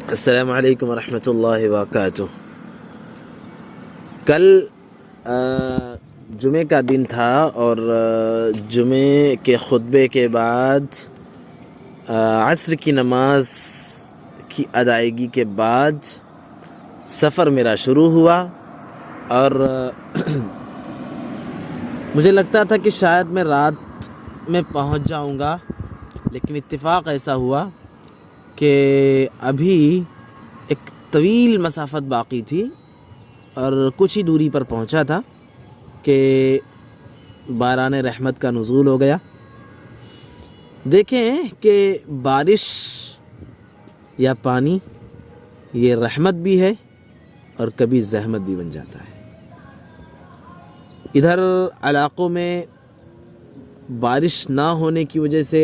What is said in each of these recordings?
السلام علیکم ورحمۃ اللہ وبرکاتہ۔ کل جمعے کا دن تھا اور جمعے کے خطبے کے بعد عصر کی نماز کی ادائیگی کے بعد سفر میرا شروع ہوا اور مجھے لگتا تھا کہ شاید میں رات میں پہنچ جاؤں گا، لیکن اتفاق ایسا ہوا کہ ابھی ایک طویل مسافت باقی تھی اور کچھ ہی دوری پر پہنچا تھا کہ باران رحمت کا نزول ہو گیا۔ دیکھیں کہ بارش یا پانی یہ رحمت بھی ہے اور کبھی زحمت بھی بن جاتا ہے۔ ادھر علاقوں میں بارش نہ ہونے کی وجہ سے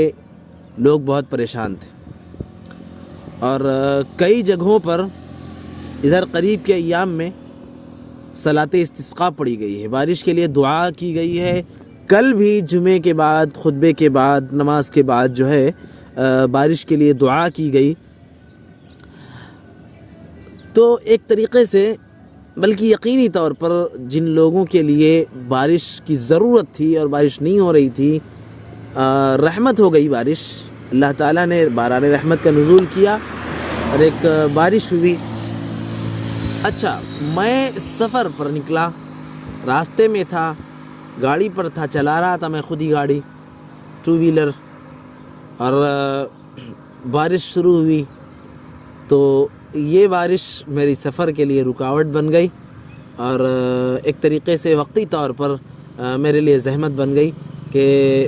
لوگ بہت پریشان تھے اور کئی جگہوں پر ادھر قریب کے ایام میں صلاۃ استسقاء پڑھی گئی ہے، بارش کے لیے دعا کی گئی ہے۔ کل بھی جمعے کے بعد خطبے کے بعد نماز کے بعد جو ہے بارش کے لیے دعا کی گئی۔ تو ایک طریقے سے بلکہ یقینی طور پر جن لوگوں کے لیے بارش کی ضرورت تھی اور بارش نہیں ہو رہی تھی، رحمت ہو گئی بارش، اللہ تعالیٰ نے باران رحمت کا نزول کیا اور ایک بارش ہوئی۔ اچھا، میں سفر پر نکلا، راستے میں تھا، گاڑی پر تھا، چلا رہا تھا میں خود ہی گاڑی، ٹو ویلر، اور بارش شروع ہوئی تو یہ بارش میری سفر کے لیے رکاوٹ بن گئی اور ایک طریقے سے وقتی طور پر میرے لیے زحمت بن گئی کہ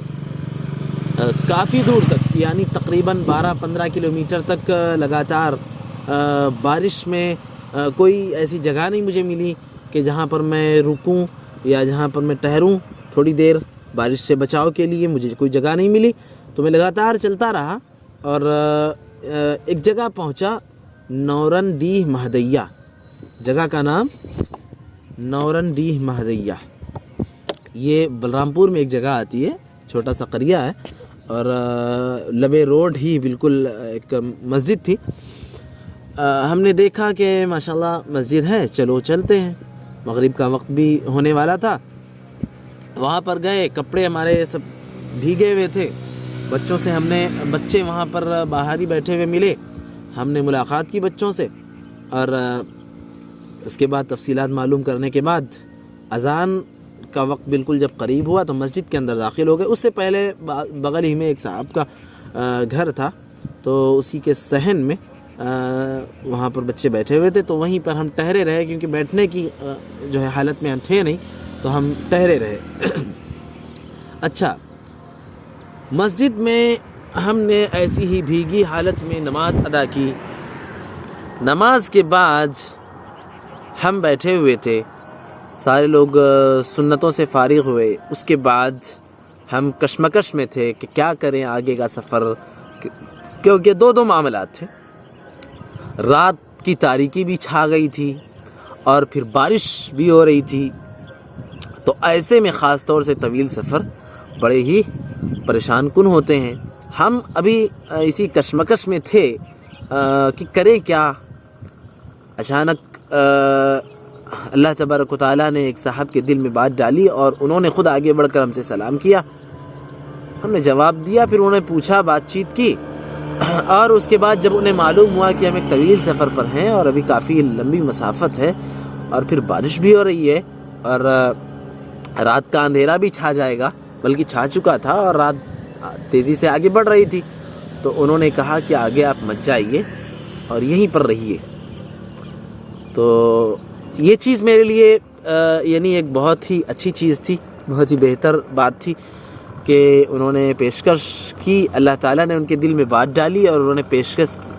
کافی دور تک، یعنی تقریباً 12-15 کلومیٹر تک لگاتار بارش میں کوئی ایسی جگہ نہیں مجھے ملی کہ جہاں پر میں رکوں یا جہاں پر میں ٹھہروں تھوڑی دیر بارش سے بچاؤ کے لیے، مجھے کوئی جگہ نہیں ملی۔ تو میں لگاتار چلتا رہا اور ایک جگہ پہنچا، نورن ڈیہ مہدیہ، جگہ کا نام نورن ڈیہ مہدیہ، یہ بلرامپور میں ایک جگہ آتی ہے، چھوٹا سا قریہ ہے اور لبے روڈ ہی بالکل ایک مسجد تھی۔ ہم نے دیکھا کہ ماشاءاللہ مسجد ہے، چلو چلتے ہیں، مغرب کا وقت بھی ہونے والا تھا۔ وہاں پر گئے، کپڑے ہمارے سب بھیگے ہوئے تھے، بچوں سے بچے وہاں پر باہر ہی بیٹھے ہوئے ملے، ہم نے ملاقات کی بچوں سے اور اس کے بعد تفصیلات معلوم کرنے کے بعد اذان کا وقت بالکل جب قریب ہوا تو مسجد کے اندر داخل ہو گئے۔ اس سے پہلے بغل ہی میں ایک صاحب کا گھر تھا، تو اسی کے صحن میں وہاں پر بچے بیٹھے ہوئے تھے، تو وہیں پر ہم ٹھہرے رہے، کیونکہ بیٹھنے کی جو ہے حالت میں ہم تھے نہیں، تو ہم ٹھہرے رہے۔ اچھا، مسجد میں ہم نے ایسی ہی بھیگی حالت میں نماز ادا کی۔ نماز کے بعد ہم بیٹھے ہوئے تھے، سارے لوگ سنتوں سے فارغ ہوئے، اس کے بعد ہم کشمکش میں تھے کہ کیا کریں آگے کا سفر، کیونکہ دو معاملات تھے، رات کی تاریکی بھی چھا گئی تھی اور پھر بارش بھی ہو رہی تھی، تو ایسے میں خاص طور سے طویل سفر بڑے ہی پریشان کن ہوتے ہیں۔ ہم ابھی اسی کشمکش میں تھے کہ کریں کیا۔ اچانک اللہ تبارک و تعالیٰ نے ایک صاحب کے دل میں بات ڈالی اور انہوں نے خود آگے بڑھ کر ہم سے سلام کیا، ہم نے جواب دیا، پھر انہوں نے پوچھا، بات چیت کی، اور اس کے بعد جب انہیں معلوم ہوا کہ ہم ایک طویل سفر پر ہیں اور ابھی کافی لمبی مسافت ہے اور پھر بارش بھی ہو رہی ہے اور رات کا اندھیرا بھی چھا جائے گا، بلکہ چھا چکا تھا اور رات تیزی سے آگے بڑھ رہی تھی، تو انہوں نے کہا کہ آگے آپ مت جائیے اور یہیں پر رہیے۔ تو یہ چیز میرے لیے یعنی ایک بہت ہی اچھی چیز تھی، بہت ہی بہتر بات تھی کہ انہوں نے پیشکش کی، اللہ تعالیٰ نے ان کے دل میں بات ڈالی اور انہوں نے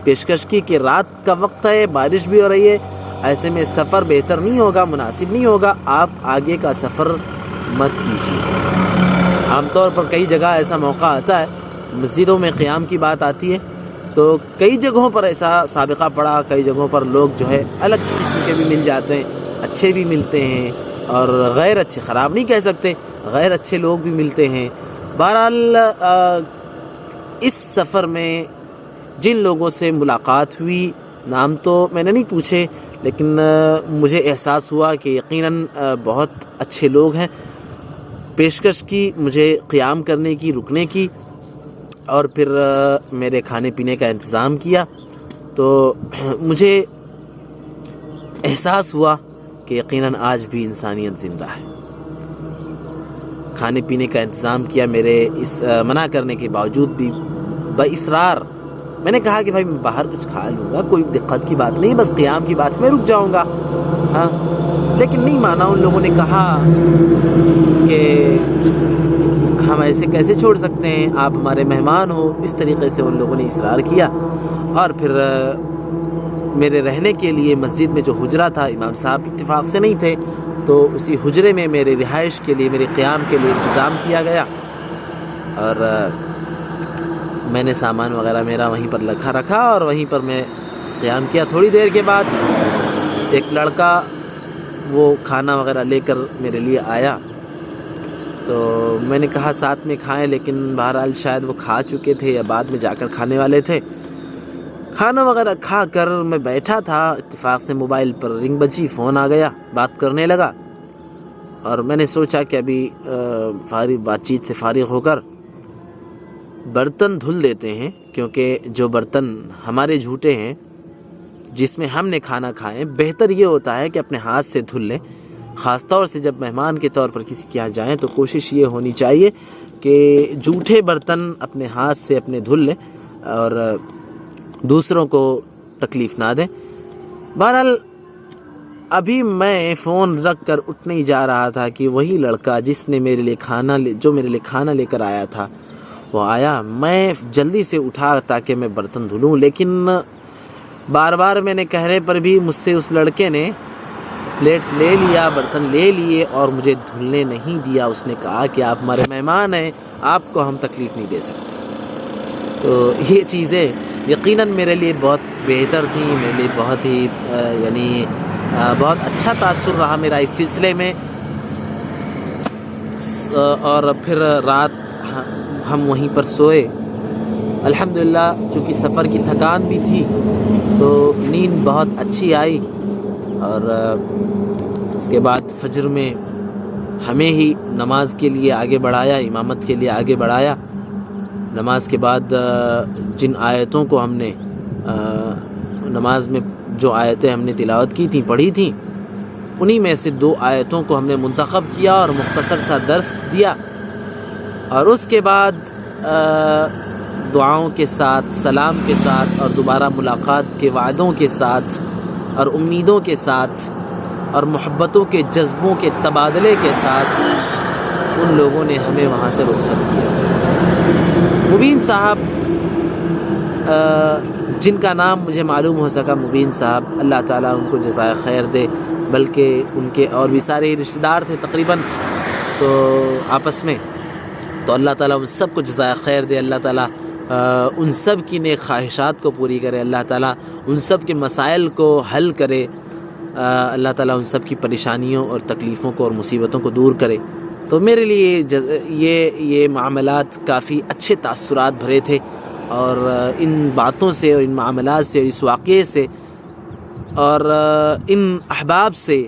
پیشکش کی کہ رات کا وقت ہے، بارش بھی ہو رہی ہے، ایسے میں سفر بہتر نہیں ہوگا، مناسب نہیں ہوگا، آپ آگے کا سفر مت کیجیے۔ عام طور پر کئی جگہ ایسا موقع آتا ہے، مسجدوں میں قیام کی بات آتی ہے، تو کئی جگہوں پر ایسا سابقہ پڑا، کئی جگہوں پر لوگ جو ہے الگ قسم کے بھی مل جاتے ہیں، اچھے بھی ملتے ہیں اور غیر اچھے، خراب نہیں کہہ سکتے، غیر اچھے لوگ بھی ملتے ہیں۔ بہرحال اس سفر میں جن لوگوں سے ملاقات ہوئی نام تو میں نے نہیں پوچھے، لیکن مجھے احساس ہوا کہ یقیناً بہت اچھے لوگ ہیں۔ پیشکش کی مجھے قیام کرنے کی، رکنے کی، اور پھر میرے کھانے پینے کا انتظام کیا۔ تو مجھے احساس ہوا کہ یقیناً آج بھی انسانیت زندہ ہے۔ کھانے پینے کا انتظام کیا، میرے اس منع کرنے کے باوجود بھی باصرار میں نے کہا کہ بھائی میں باہر کچھ کھا لوں گا، کوئی دقت کی بات نہیں، بس قیام کی بات میں رک جاؤں گا۔ ہاں، لیکن نہیں مانا۔ ان لوگوں نے کہا کہ ہم ایسے کیسے چھوڑ سکتے ہیں، آپ ہمارے مہمان ہو۔ اس طریقے سے ان لوگوں نے اصرار کیا، اور پھر میرے رہنے کے لیے مسجد میں جو حجرہ تھا، امام صاحب اتفاق سے نہیں تھے، تو اسی حجرے میں میرے رہائش کے لیے، میرے قیام کے لیے انتظام کیا گیا، اور میں نے سامان وغیرہ میرا وہیں پر رکھا اور وہیں پر میں قیام کیا۔ تھوڑی دیر کے بعد ایک لڑکا وہ کھانا وغیرہ لے کر میرے لیے آیا، تو میں نے کہا ساتھ میں کھائیں، لیکن بہرحال شاید وہ کھا چکے تھے یا بعد میں جا کر کھانے والے تھے۔ کھانا وغیرہ کھا کر میں بیٹھا تھا، اتفاق سے موبائل پر رنگ بجی، فون آ گیا، بات کرنے لگا، اور میں نے سوچا کہ ابھی بات چیت سے فارغ ہو کر برتن دھل دیتے ہیں، کیونکہ جو برتن ہمارے جھوٹے ہیں جس میں ہم نے کھانا کھائیں، بہتر یہ ہوتا ہے کہ اپنے ہاتھ سے دھل لیں۔ خاص طور سے جب مہمان کے طور پر کسی کے یہاں جائیں تو کوشش یہ ہونی چاہیے کہ جھوٹے برتن اپنے ہاتھ سے اپنے دھل لیں اور دوسروں کو تکلیف نہ دیں۔ بہرحال ابھی میں فون رکھ کر اٹھنے ہی جا رہا تھا کہ وہی لڑکا جس نے میرے لیے کھانا لے کر آیا تھا وہ آیا۔ میں جلدی سے اٹھا تاکہ میں برتن دھلوں، لیکن بار بار میں نے کہنے پر بھی مجھ سے اس لڑکے نے پلیٹ لے لیا، برتن لے لیے، اور مجھے دھلنے نہیں دیا۔ اس نے کہا کہ آپ ہمارے مہمان ہیں، آپ کو ہم تکلیف نہیں دے سکتے۔ تو یہ چیزیں یقیناً میرے لیے بہت بہتر تھیں، میرے لیے بہت ہی بہت اچھا تاثر رہا میرا اس سلسلے میں۔ اور پھر رات ہم وہیں پر سوئے۔ الحمدللہ چونکہ سفر کی تھکان بھی تھی تو نیند بہت اچھی آئی، اور اس کے بعد فجر میں ہمیں ہی نماز کے لیے آگے بڑھایا، امامت کے لیے آگے بڑھایا۔ نماز کے بعد جن آیتوں کو ہم نے نماز میں جو آیتیں ہم نے تلاوت کی تھیں، پڑھی تھیں، انہی میں سے 2 آیتوں کو ہم نے منتخب کیا اور مختصر سا درس دیا، اور اس کے بعد دعاؤں کے ساتھ، سلام کے ساتھ، اور دوبارہ ملاقات کے وعدوں کے ساتھ، اور امیدوں کے ساتھ، اور محبتوں کے جذبوں کے تبادلے کے ساتھ ان لوگوں نے ہمیں وہاں سے رخصت کیا۔ مبین صاحب، جن کا نام مجھے معلوم ہو سکا، مبین صاحب، اللہ تعالیٰ ان کو جزائے خیر دے، بلکہ ان کے اور بھی سارے رشتہ دار تھے تقریباً تو آپس میں، تو اللہ تعالیٰ ان سب کو جزائے خیر دے، اللہ تعالیٰ ان سب کی نیک خواہشات کو پوری کرے، اللہ تعالیٰ ان سب کے مسائل کو حل کرے، اللہ تعالیٰ ان سب کی پریشانیوں اور تکلیفوں کو اور مصیبتوں کو دور کرے۔ تو میرے لیے یہ معاملات کافی اچھے تاثرات بھرے تھے، اور ان باتوں سے اور ان معاملات سے اور اس واقعے سے اور ان احباب سے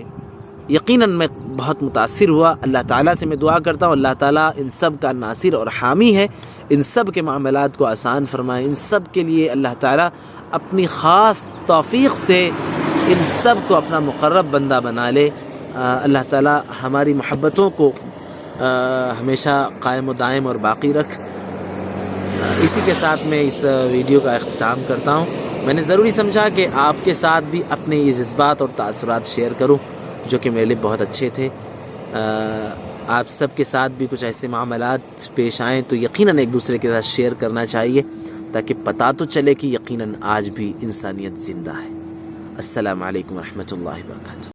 یقیناً میں بہت متاثر ہوا۔ اللہ تعالیٰ سے میں دعا کرتا ہوں اللہ تعالیٰ ان سب کا ناصر اور حامی ہے، ان سب کے معاملات کو آسان فرمائے، ان سب کے لیے اللہ تعالیٰ اپنی خاص توفیق سے ان سب کو اپنا مقرب بندہ بنا لے۔ اللہ تعالیٰ ہماری محبتوں کو ہمیشہ قائم و دائم اور باقی رکھ۔ اسی کے ساتھ میں اس ویڈیو کا اختتام کرتا ہوں۔ میں نے ضروری سمجھا کہ آپ کے ساتھ بھی اپنے یہ جذبات اور تاثرات شیئر کروں جو کہ میرے لیے بہت اچھے تھے۔ آپ سب کے ساتھ بھی کچھ ایسے معاملات پیش آئیں تو یقیناً ایک دوسرے کے ساتھ شیئر کرنا چاہیے، تاکہ پتہ تو چلے کہ یقیناً آج بھی انسانیت زندہ ہے۔ السلام علیکم ورحمۃ اللہ وبرکاتہ۔